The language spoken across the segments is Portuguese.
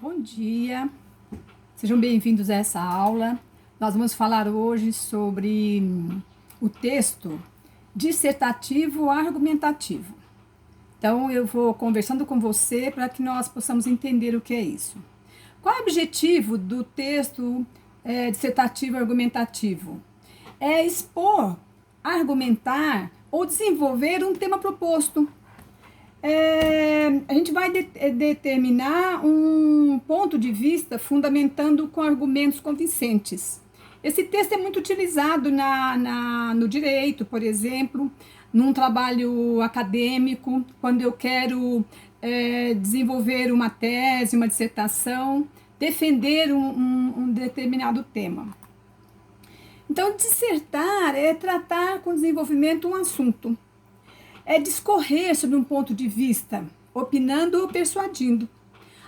Bom dia, sejam bem-vindos a essa aula. Nós vamos falar hoje sobre o texto dissertativo argumentativo. Então, eu vou conversando com você para que nós possamos entender o que é isso. Qual é o objetivo do texto dissertativo argumentativo? É expor, argumentar ou desenvolver um tema proposto. A gente vai determinar um ponto de vista fundamentando com argumentos convincentes. Esse texto é muito utilizado no direito, por exemplo, num trabalho acadêmico, quando eu quero desenvolver uma tese, uma dissertação, defender um determinado tema. Então, dissertar é tratar com desenvolvimento um assunto. É discorrer sobre um ponto de vista, opinando ou persuadindo.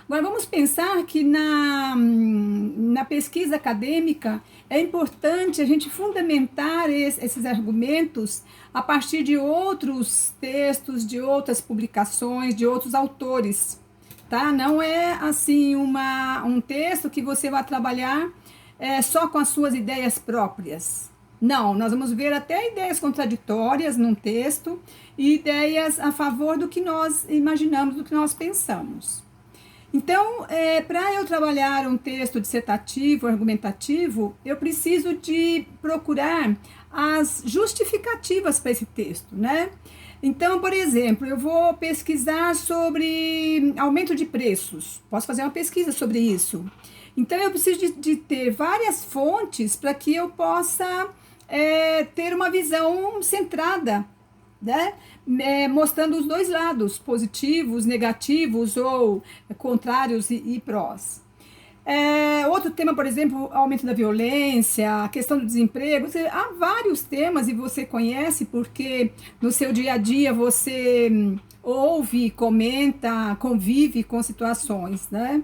Agora, vamos pensar que na pesquisa acadêmica é importante a gente fundamentar esses argumentos a partir de outros textos, de outras publicações, de outros autores. Tá? Não é assim um texto que você vai trabalhar só com as suas ideias próprias. Não, nós vamos ver até ideias contraditórias num texto e ideias a favor do que nós imaginamos, do que nós pensamos. Então, para eu trabalhar um texto dissertativo, argumentativo, eu preciso de procurar as justificativas para esse texto, né? Então, por exemplo, eu vou pesquisar sobre aumento de preços. Posso fazer uma pesquisa sobre isso. Então, eu preciso de ter várias fontes para que eu possa ter uma visão centrada, né? Mostrando os dois lados, positivos, negativos ou contrários e prós. Outro tema, por exemplo, aumento da violência, a questão do desemprego. Há vários temas e você conhece porque no seu dia a dia você ouve, comenta, convive com situações, né?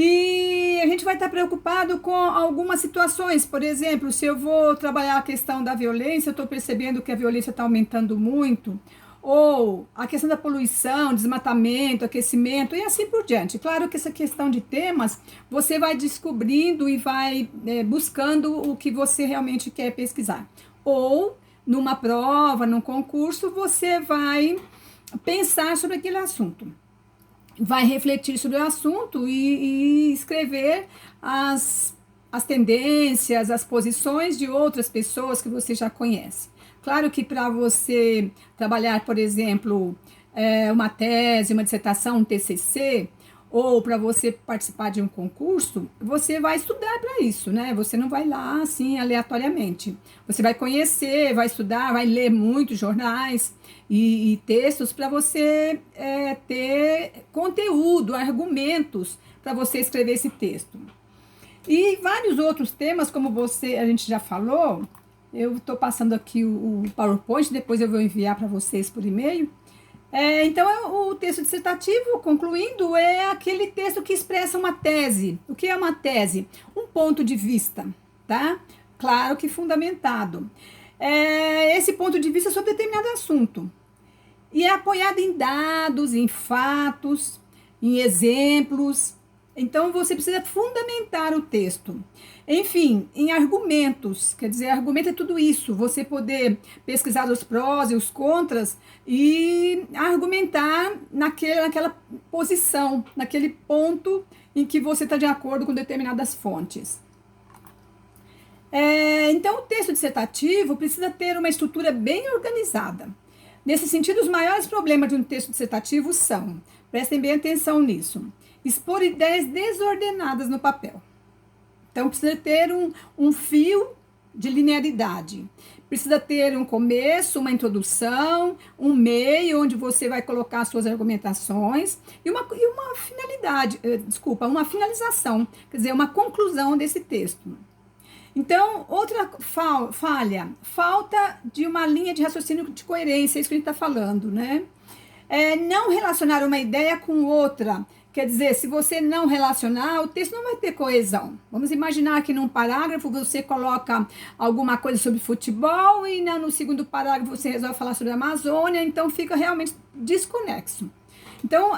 E a gente vai estar preocupado com algumas situações. Por exemplo, se eu vou trabalhar a questão da violência, eu estou percebendo que a violência está aumentando muito, ou a questão da poluição, desmatamento, aquecimento e assim por diante. Claro que essa questão de temas, você vai descobrindo e vai buscando o que você realmente quer pesquisar. Ou, numa prova, num concurso, você vai pensar sobre aquele assunto. Vai refletir sobre o assunto e escrever as tendências, as posições de outras pessoas que você já conhece. Claro que para você trabalhar, por exemplo, uma tese, uma dissertação, um TCC, ou para você participar de um concurso, você vai estudar para isso, né? Você não vai lá assim aleatoriamente. Você vai conhecer, vai estudar, vai ler muitos jornais e textos para você ter conteúdo, argumentos para você escrever esse texto. E vários outros temas, como a gente já falou, eu estou passando aqui o PowerPoint, depois eu vou enviar para vocês por e-mail. Então, o texto dissertativo, concluindo, é aquele texto que expressa uma tese. O que é uma tese? Um ponto de vista, tá? Claro que fundamentado. Esse ponto de vista sobre determinado assunto. E é apoiado em dados, em fatos, em exemplos. Então, você precisa fundamentar o texto. Enfim, em argumentos, quer dizer, argumento é tudo isso, você poder pesquisar os prós e os contras e argumentar naquela posição, naquele ponto em que você está de acordo com determinadas fontes. Então, o texto dissertativo precisa ter uma estrutura bem organizada. Nesse sentido, os maiores problemas de um texto dissertativo são, prestem bem atenção nisso, expor ideias desordenadas no papel. Então, precisa ter um fio de linearidade. Precisa ter um começo, uma introdução, um meio, onde você vai colocar suas argumentações, e uma finalidade, uma finalização, quer dizer, uma conclusão desse texto. Então, outra falta de uma linha de raciocínio de coerência, é isso que a gente está falando, né? Não relacionar uma ideia com outra. Quer dizer, se você não relacionar, o texto não vai ter coesão. Vamos imaginar que num parágrafo você coloca alguma coisa sobre futebol e no segundo parágrafo você resolve falar sobre a Amazônia, então fica realmente desconexo. Então,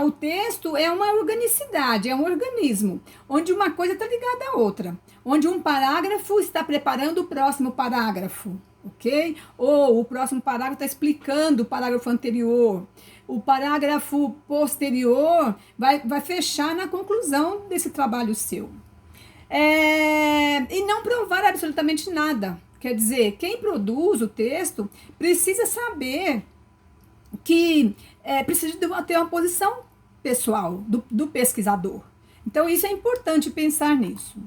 o texto é uma organicidade, é um organismo, onde uma coisa está ligada à outra, onde um parágrafo está preparando o próximo parágrafo, ok? Ou o próximo parágrafo está explicando o parágrafo anterior. O parágrafo posterior vai fechar na conclusão desse trabalho seu. E não provar absolutamente nada. Quer dizer, quem produz o texto precisa saber que precisa ter uma posição pessoal do pesquisador. Então, isso é importante pensar nisso.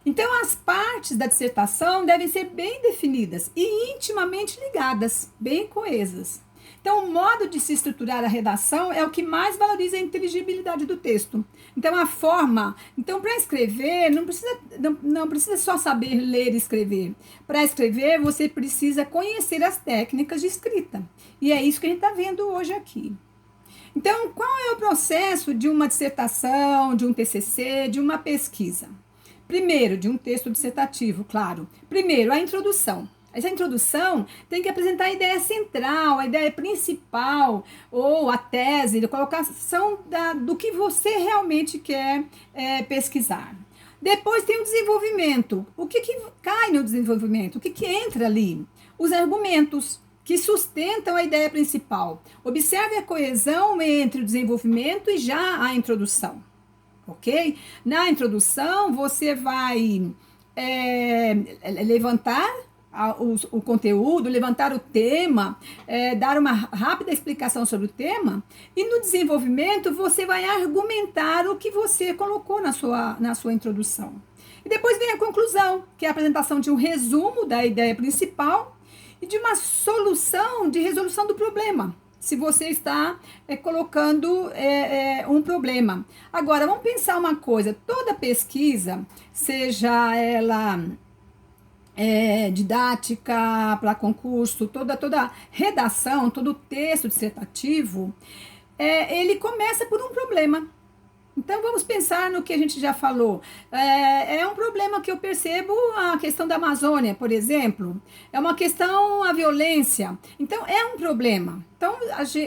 Então, as partes da dissertação devem ser bem definidas e intimamente ligadas, bem coesas. Então, o modo de se estruturar a redação é o que mais valoriza a inteligibilidade do texto. Então, a forma. Então, para escrever, não precisa só saber ler e escrever. Para escrever, você precisa conhecer as técnicas de escrita. E é isso que a gente está vendo hoje aqui. Então, qual é o processo de uma dissertação, de um TCC, de uma pesquisa? Primeiro, de um texto dissertativo, claro. Primeiro, a introdução. Essa introdução tem que apresentar a ideia central, a ideia principal, ou a tese, a colocação do que você realmente quer pesquisar. Depois tem o desenvolvimento. O que cai no desenvolvimento? O que entra ali? Os argumentos que sustentam a ideia principal. Observe a coesão entre o desenvolvimento e já a introdução. Ok? Na introdução, você vai levantar o conteúdo, levantar o tema, dar uma rápida explicação sobre o tema, e no desenvolvimento você vai argumentar o que você colocou na sua introdução. E depois vem a conclusão, que é a apresentação de um resumo da ideia principal e de uma solução de resolução do problema, se você está colocando um problema. Agora, vamos pensar uma coisa, toda pesquisa, seja ela didática para concurso, toda redação, todo texto dissertativo, ele começa por um problema. Então, vamos pensar no que a gente já falou. É um problema que eu percebo, a questão da Amazônia, por exemplo. É uma questão, a violência. Então, é um problema. Então,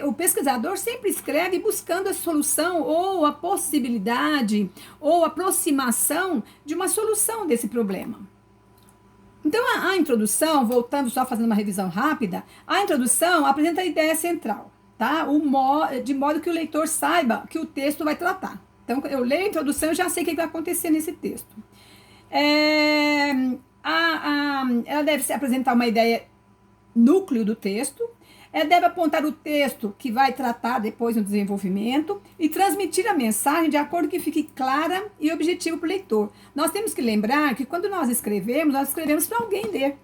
o pesquisador sempre escreve buscando a solução, ou a possibilidade, ou aproximação de uma solução desse problema. Então, a introdução, voltando só fazendo uma revisão rápida, a introdução apresenta a ideia central, tá? De modo que o leitor saiba que o texto vai tratar. Então, eu leio a introdução e já sei o que vai acontecer nesse texto. Ela deve apresentar uma ideia núcleo do texto, ela deve apontar o texto que vai tratar depois no desenvolvimento e transmitir a mensagem de acordo que fique clara e objetiva para o leitor. Nós temos que lembrar que quando nós escrevemos para alguém ler.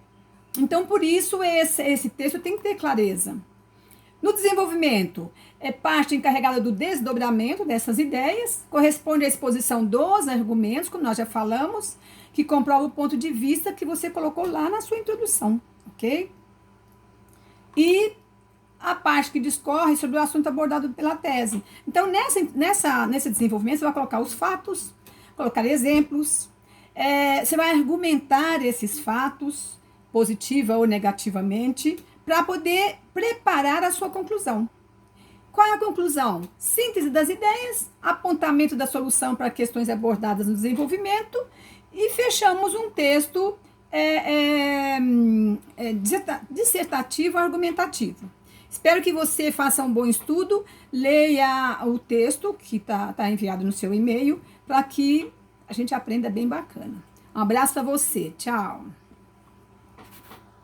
Então, por isso, esse texto tem que ter clareza. No desenvolvimento, é parte encarregada do desdobramento dessas ideias, corresponde à exposição dos argumentos, como nós já falamos, que comprova o ponto de vista que você colocou lá na sua introdução, ok? E a parte que discorre sobre o assunto abordado pela tese. Então, nesse desenvolvimento, você vai colocar os fatos, colocar exemplos, você vai argumentar esses fatos, positiva ou negativamente, para poder preparar a sua conclusão. Qual é a conclusão? Síntese das ideias, apontamento da solução para questões abordadas no desenvolvimento e fechamos um texto dissertativo argumentativo. Espero que você faça um bom estudo, leia o texto que tá enviado no seu e-mail para que a gente aprenda bem bacana. Um abraço para você, tchau!